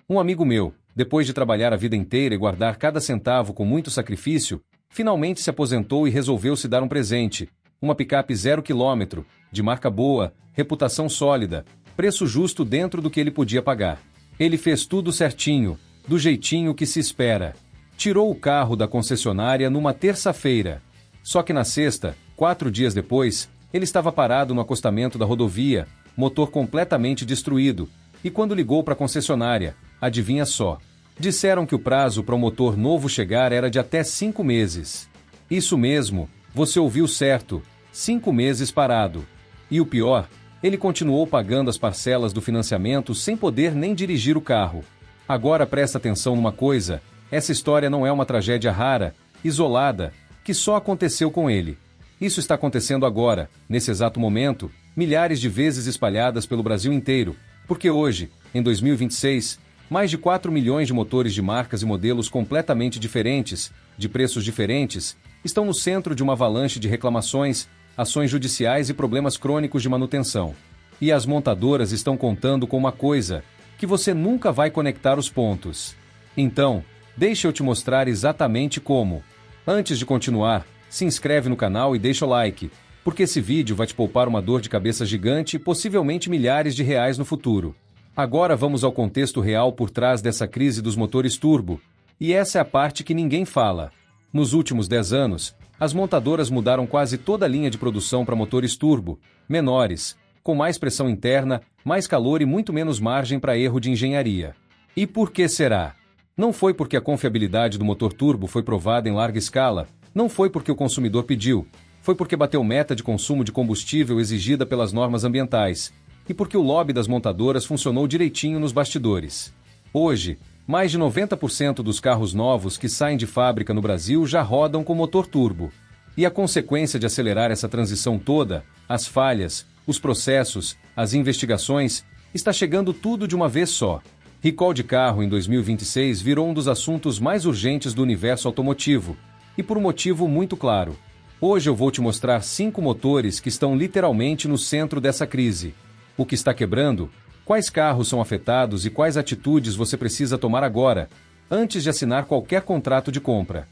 Um amigo meu, depois de trabalhar a vida inteira e guardar cada centavo com muito sacrifício, finalmente se aposentou e resolveu se dar um presente. Uma picape 0 km, de marca boa, reputação sólida, preço justo dentro do que ele podia pagar. Ele fez tudo certinho, do jeitinho que se espera. Tirou o carro da concessionária numa terça-feira. Só que na sexta, 4 dias depois, ele estava parado no acostamento da rodovia, motor completamente destruído, e quando ligou para a concessionária, adivinha só? Disseram que o prazo para o motor novo chegar era de até 5 meses. Isso mesmo, você ouviu certo, 5 meses parado. E o pior, ele continuou pagando as parcelas do financiamento sem poder nem dirigir o carro. Agora presta atenção numa coisa, essa história não é uma tragédia rara, isolada, que só aconteceu com ele. Isso está acontecendo agora, nesse exato momento, milhares de vezes espalhadas pelo Brasil inteiro, porque hoje, em 2026, mais de 4 milhões de motores de marcas e modelos completamente diferentes, de preços diferentes, estão no centro de uma avalanche de reclamações, ações judiciais e problemas crônicos de manutenção. E as montadoras estão contando com uma coisa, que você nunca vai conectar os pontos. Então, deixa eu te mostrar exatamente como. Antes de continuar, se inscreve no canal e deixa o like, porque esse vídeo vai te poupar uma dor de cabeça gigante e possivelmente milhares de reais no futuro. Agora vamos ao contexto real por trás dessa crise dos motores turbo, e essa é a parte que ninguém fala. Nos últimos 10 anos, as montadoras mudaram quase toda a linha de produção para motores turbo, menores, com mais pressão interna, mais calor e muito menos margem para erro de engenharia. E por que será? Não foi porque a confiabilidade do motor turbo foi provada em larga escala, não foi porque o consumidor pediu, foi porque bateu meta de consumo de combustível exigida pelas normas ambientais, e porque o lobby das montadoras funcionou direitinho nos bastidores. Hoje, mais de 90% dos carros novos que saem de fábrica no Brasil já rodam com motor turbo. E a consequência de acelerar essa transição toda, as falhas, os processos, as investigações, está chegando tudo de uma vez só. Recall de carro em 2026 virou um dos assuntos mais urgentes do universo automotivo, e por um motivo muito claro. Hoje eu vou te mostrar 5 motores que estão literalmente no centro dessa crise. O que está quebrando, quais carros são afetados e quais atitudes você precisa tomar agora, antes de assinar qualquer contrato de compra.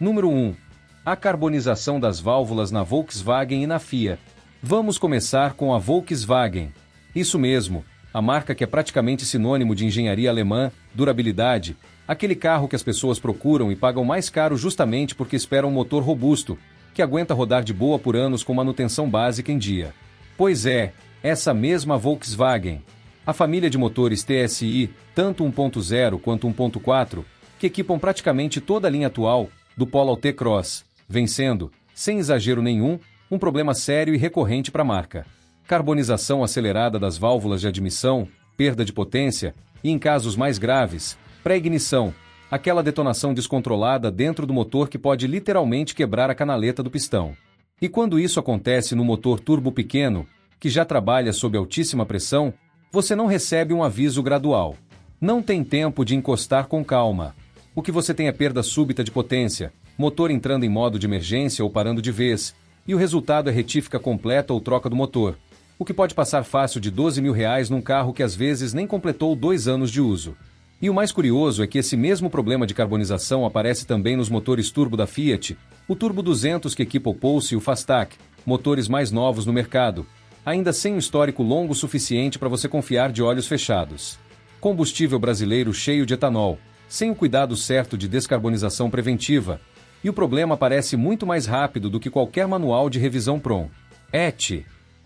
Número 1. A carbonização das válvulas na Volkswagen e na Fiat. Vamos começar com a Volkswagen. Isso mesmo, a marca que é praticamente sinônimo de engenharia alemã, durabilidade, aquele carro que as pessoas procuram e pagam mais caro justamente porque esperam um motor robusto, que aguenta rodar de boa por anos com manutenção básica em dia. Pois é, essa mesma Volkswagen. A família de motores TSI, tanto 1.0 quanto 1.4, que equipam praticamente toda a linha atual, do Polo ao T-Cross, vem sendo, sem exagero nenhum, um problema sério e recorrente para a marca. Carbonização acelerada das válvulas de admissão, perda de potência e, em casos mais graves, pré-ignição, aquela detonação descontrolada dentro do motor que pode literalmente quebrar a canaleta do pistão. E quando isso acontece no motor turbo pequeno, que já trabalha sob altíssima pressão, você não recebe um aviso gradual. Não tem tempo de encostar com calma. O que você tem é perda súbita de potência, motor entrando em modo de emergência ou parando de vez, e o resultado é retífica completa ou troca do motor, o que pode passar fácil de R$12 mil num carro que às vezes nem completou 2 anos de uso. E o mais curioso é que esse mesmo problema de carbonização aparece também nos motores turbo da Fiat, o Turbo 200 que equipa o Pulse e o Fastac, motores mais novos no mercado, ainda sem um histórico longo suficiente para você confiar de olhos fechados. Combustível brasileiro cheio de etanol, sem o cuidado certo de descarbonização preventiva, e o problema parece muito mais rápido do que qualquer manual de revisão PROM.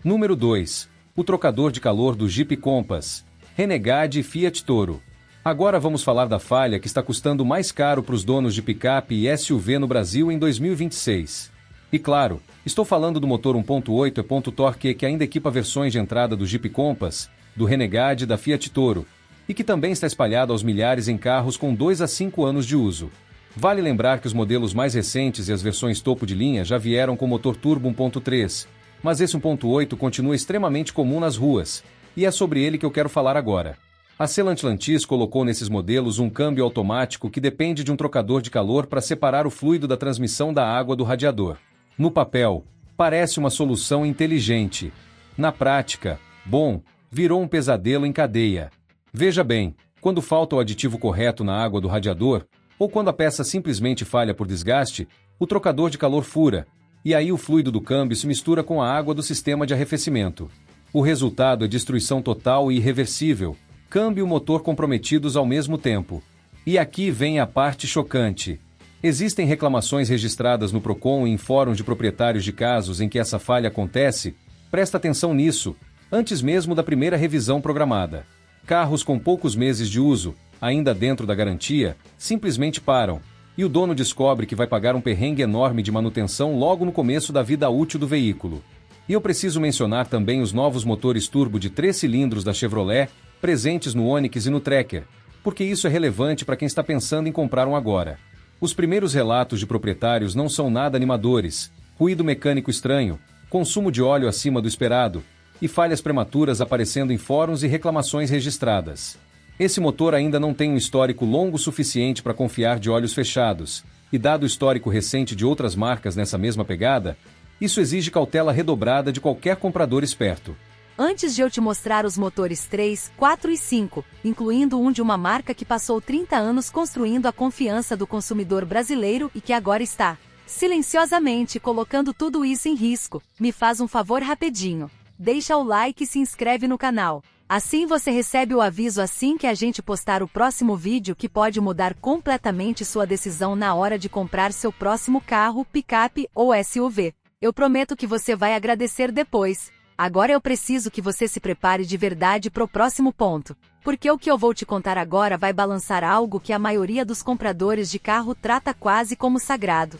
Número 2. O trocador de calor do Jeep Compass, Renegade e Fiat Toro. Agora vamos falar da falha que está custando mais caro para os donos de picape e SUV no Brasil em 2026. E claro, estou falando do motor 1.8 e.Torque que ainda equipa versões de entrada do Jeep Compass, do Renegade e da Fiat Toro, e que também está espalhado aos milhares em carros com 2 a 5 anos de uso. Vale lembrar que os modelos mais recentes e as versões topo de linha já vieram com motor turbo 1.3, mas esse 1.8 continua extremamente comum nas ruas, e é sobre ele que eu quero falar agora. A Stellantis colocou nesses modelos um câmbio automático que depende de um trocador de calor para separar o fluido da transmissão da água do radiador. No papel, parece uma solução inteligente. Na prática, virou um pesadelo em cadeia. Veja bem, Quando falta o aditivo correto na água do radiador, ou quando a peça simplesmente falha por desgaste, o trocador de calor fura, e aí o fluido do câmbio se mistura com a água do sistema de arrefecimento. O resultado é destruição total e irreversível, câmbio e motor comprometidos ao mesmo tempo. E aqui vem a parte chocante. Existem reclamações registradas no Procon e em fóruns de proprietários de casos em que essa falha acontece. Presta atenção nisso, antes mesmo da primeira revisão programada. Carros com poucos meses de uso, ainda dentro da garantia, simplesmente param, e o dono descobre que vai pagar um perrengue enorme de manutenção logo no começo da vida útil do veículo. E eu preciso mencionar também os novos motores turbo de 3 cilindros da Chevrolet, presentes no Onix e no Tracker, porque isso é relevante para quem está pensando em comprar um agora. Os primeiros relatos de proprietários não são nada animadores: ruído mecânico estranho, consumo de óleo acima do esperado, e falhas prematuras aparecendo em fóruns e reclamações registradas. Esse motor ainda não tem um histórico longo suficiente para confiar de olhos fechados, e dado o histórico recente de outras marcas nessa mesma pegada, isso exige cautela redobrada de qualquer comprador esperto. Antes de eu te mostrar os motores 3, 4 e 5, incluindo um de uma marca que passou 30 anos construindo a confiança do consumidor brasileiro e que agora está, silenciosamente, colocando tudo isso em risco, me faz um favor rapidinho. Deixa o like e se inscreve no canal. Assim você recebe o aviso assim que a gente postar o próximo vídeo, que pode mudar completamente sua decisão na hora de comprar seu próximo carro, picape ou SUV. Eu prometo que você vai agradecer depois. Agora eu preciso que você se prepare de verdade pro próximo ponto, porque o que eu vou te contar agora vai balançar algo que a maioria dos compradores de carro trata quase como sagrado.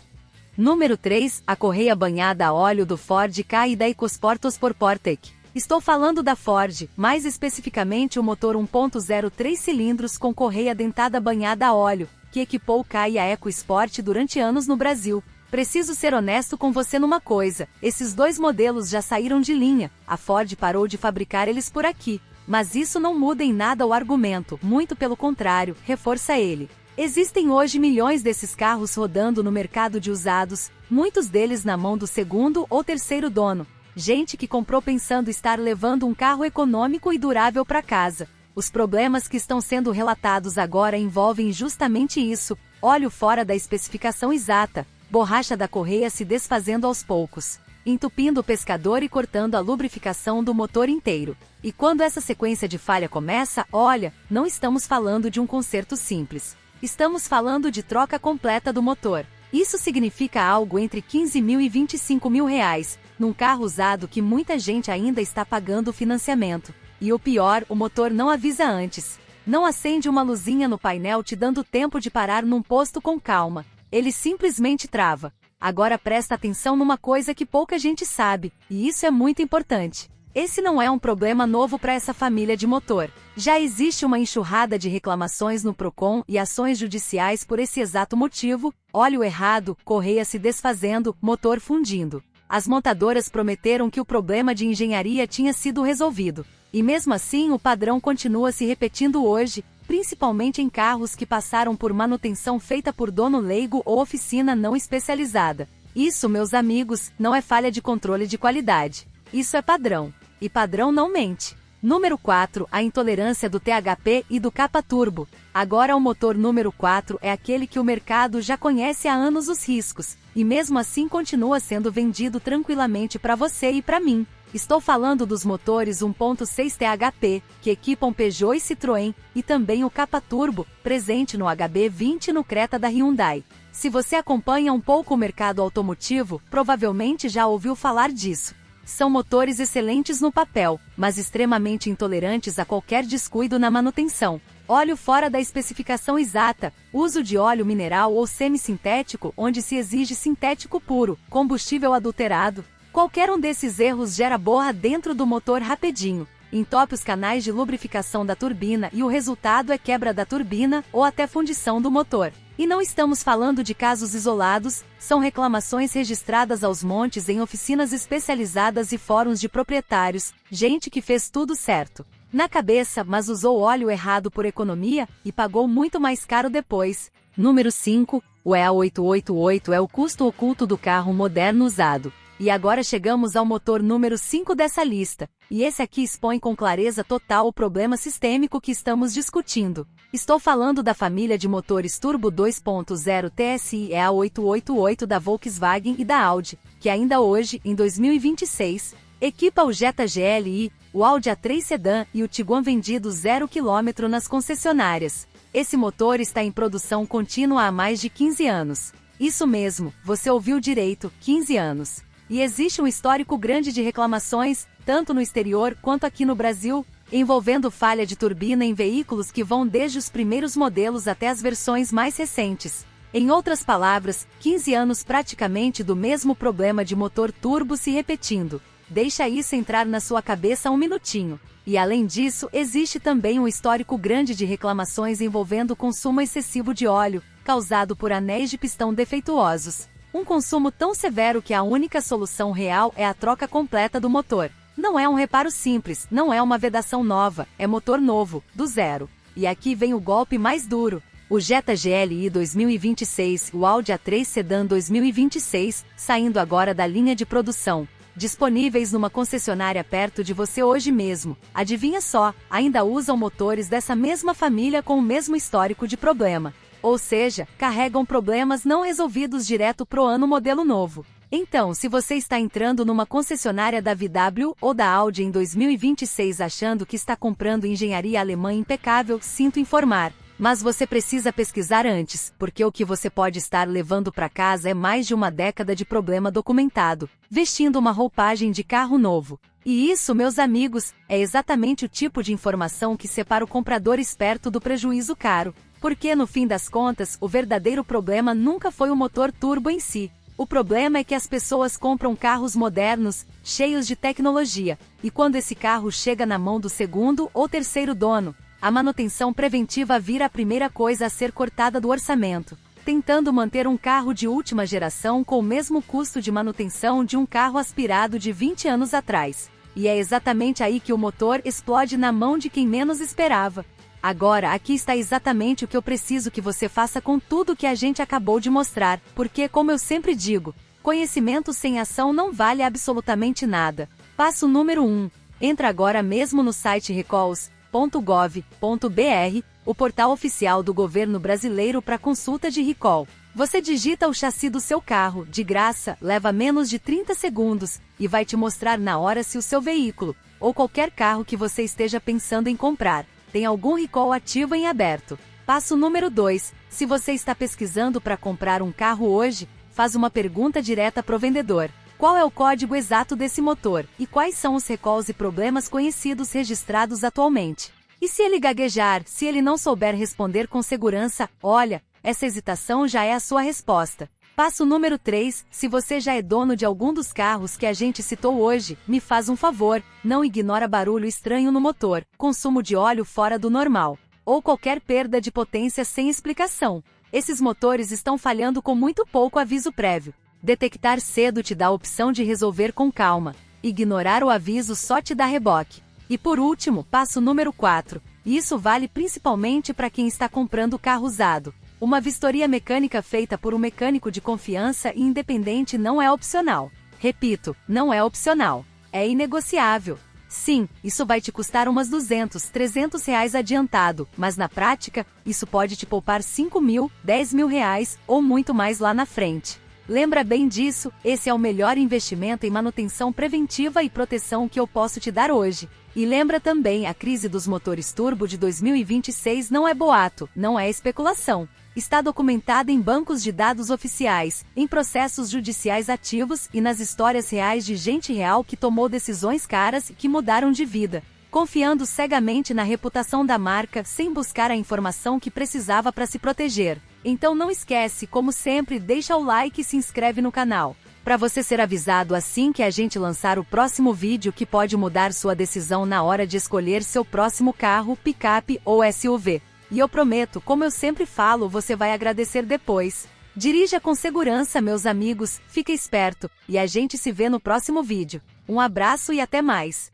Número 3, a correia banhada a óleo do Ford Ka e da EcoSport Sportec. Estou falando da Ford, mais especificamente o motor 1.0 3 cilindros com correia dentada banhada a óleo, que equipou o Ka e a EcoSport durante anos no Brasil. Preciso ser honesto com você numa coisa: esses dois modelos já saíram de linha, a Ford parou de fabricar eles por aqui. Mas isso não muda em nada o argumento, muito pelo contrário, reforça ele. Existem hoje milhões desses carros rodando no mercado de usados, muitos deles na mão do segundo ou terceiro dono. Gente que comprou pensando estar levando um carro econômico e durável para casa. Os problemas que estão sendo relatados agora envolvem justamente isso: óleo fora da especificação exata, borracha da correia se desfazendo aos poucos, entupindo o pescador e cortando a lubrificação do motor inteiro. E quando essa sequência de falha começa, olha, não estamos falando de um conserto simples. Estamos falando de troca completa do motor. Isso significa algo entre 15 mil e 25 mil reais, num carro usado que muita gente ainda está pagando o financiamento. E o pior, o motor não avisa antes. Não acende uma luzinha no painel te dando tempo de parar num posto com calma. Ele simplesmente trava. Agora presta atenção numa coisa que pouca gente sabe, e isso é muito importante. Esse não é um problema novo para essa família de motor. Já existe uma enxurrada de reclamações no Procon e ações judiciais por esse exato motivo: óleo errado, correia se desfazendo, motor fundindo. As montadoras prometeram que o problema de engenharia tinha sido resolvido. E mesmo assim o padrão continua se repetindo hoje, principalmente em carros que passaram por manutenção feita por dono leigo ou oficina não especializada. Isso, meus amigos, não é falha de controle de qualidade. Isso é padrão. E padrão não mente. Número 4, a intolerância do THP e do capa turbo. Agora o motor número 4 é aquele que o mercado já conhece há anos os riscos, e mesmo assim continua sendo vendido tranquilamente para você e para mim. Estou falando dos motores 1.6 THP, que equipam Peugeot e Citroën, e também o capa turbo, presente no HB20 e no Creta da Hyundai. Se você acompanha um pouco o mercado automotivo, provavelmente já ouviu falar disso. São motores excelentes no papel, mas extremamente intolerantes a qualquer descuido na manutenção. Óleo fora da especificação exata, uso de óleo mineral ou semissintético onde se exige sintético puro, combustível adulterado. Qualquer um desses erros gera borra dentro do motor rapidinho, entope os canais de lubrificação da turbina e o resultado é quebra da turbina ou até fundição do motor. E não estamos falando de casos isolados, são reclamações registradas aos montes em oficinas especializadas e fóruns de proprietários, gente que fez tudo certo na cabeça, mas usou óleo errado por economia e pagou muito mais caro depois. Número 5, o EA888 é o custo oculto do carro moderno usado. E agora chegamos ao motor número 5 dessa lista, e esse aqui expõe com clareza total o problema sistêmico que estamos discutindo. Estou falando da família de motores turbo 2.0 TSI EA888 da Volkswagen e da Audi, que ainda hoje, em 2026, equipa o Jetta GLI, o Audi A3 Sedan e o Tiguan vendido 0 km nas concessionárias. Esse motor está em produção contínua há mais de 15 anos. Isso mesmo, você ouviu direito, 15 anos. E existe um histórico grande de reclamações, tanto no exterior quanto aqui no Brasil, envolvendo falha de turbina em veículos que vão desde os primeiros modelos até as versões mais recentes. Em outras palavras, 15 anos praticamente do mesmo problema de motor turbo se repetindo. Deixa isso entrar na sua cabeça um minutinho. E além disso, existe também um histórico grande de reclamações envolvendo o consumo excessivo de óleo, causado por anéis de pistão defeituosos. Um consumo tão severo que a única solução real é a troca completa do motor. Não é um reparo simples, não é uma vedação nova, é motor novo, do zero. E aqui vem o golpe mais duro. O Jetta GLI 2026 e o Audi A3 Sedan 2026, saindo agora da linha de produção. Disponíveis numa concessionária perto de você hoje mesmo. Adivinha só, ainda usam motores dessa mesma família com o mesmo histórico de problema. Ou seja, carregam problemas não resolvidos direto pro ano modelo novo. Então, se você está entrando numa concessionária da VW ou da Audi em 2026 achando que está comprando engenharia alemã impecável, sinto informar. Mas você precisa pesquisar antes, porque o que você pode estar levando para casa é mais de uma década de problema documentado, vestindo uma roupagem de carro novo. E isso, meus amigos, é exatamente o tipo de informação que separa o comprador esperto do prejuízo caro. Porque, no fim das contas, o verdadeiro problema nunca foi o motor turbo em si. O problema é que as pessoas compram carros modernos, cheios de tecnologia, e quando esse carro chega na mão do segundo ou terceiro dono, a manutenção preventiva vira a primeira coisa a ser cortada do orçamento, tentando manter um carro de última geração com o mesmo custo de manutenção de um carro aspirado de 20 anos atrás. E é exatamente aí que o motor explode na mão de quem menos esperava. Agora, aqui está exatamente o que eu preciso que você faça com tudo que a gente acabou de mostrar, porque, como eu sempre digo, conhecimento sem ação não vale absolutamente nada. Passo número 1. Entra agora mesmo no site recalls.gov.br, o portal oficial do governo brasileiro para consulta de recall. Você digita o chassi do seu carro, de graça, leva menos de 30 segundos, e vai te mostrar na hora se o seu veículo, ou qualquer carro que você esteja pensando em comprar, tem algum recall ativo em aberto. Passo número 2. Se você está pesquisando para comprar um carro hoje, faz uma pergunta direta pro vendedor. Qual é o código exato desse motor? E quais são os recalls e problemas conhecidos registrados atualmente? E se ele gaguejar, se ele não souber responder com segurança, olha, essa hesitação já é a sua resposta. Passo número 3. Se você já é dono de algum dos carros que a gente citou hoje, me faz um favor, não ignora barulho estranho no motor, consumo de óleo fora do normal, ou qualquer perda de potência sem explicação. Esses motores estão falhando com muito pouco aviso prévio. Detectar cedo te dá a opção de resolver com calma. Ignorar o aviso só te dá reboque. E por último, passo número 4. E isso vale principalmente para quem está comprando carro usado. Uma vistoria mecânica feita por um mecânico de confiança e independente não é opcional. Repito, não é opcional. É inegociável. Sim, isso vai te custar umas 200, 300 reais adiantado, mas na prática, isso pode te poupar 5 mil, 10 mil reais ou muito mais lá na frente. Lembra bem disso, esse é o melhor investimento em manutenção preventiva e proteção que eu posso te dar hoje. E lembra também, a crise dos motores turbo de 2026 não é boato, não é especulação. Está documentada em bancos de dados oficiais, em processos judiciais ativos e nas histórias reais de gente real que tomou decisões caras e que mudaram de vida, confiando cegamente na reputação da marca sem buscar a informação que precisava para se proteger. Então não esquece, como sempre, deixa o like e se inscreve no canal, para você ser avisado assim que a gente lançar o próximo vídeo que pode mudar sua decisão na hora de escolher seu próximo carro, picape ou SUV. E eu prometo, como eu sempre falo, você vai agradecer depois. Dirija com segurança, meus amigos, fica esperto, e a gente se vê no próximo vídeo. Um abraço e até mais!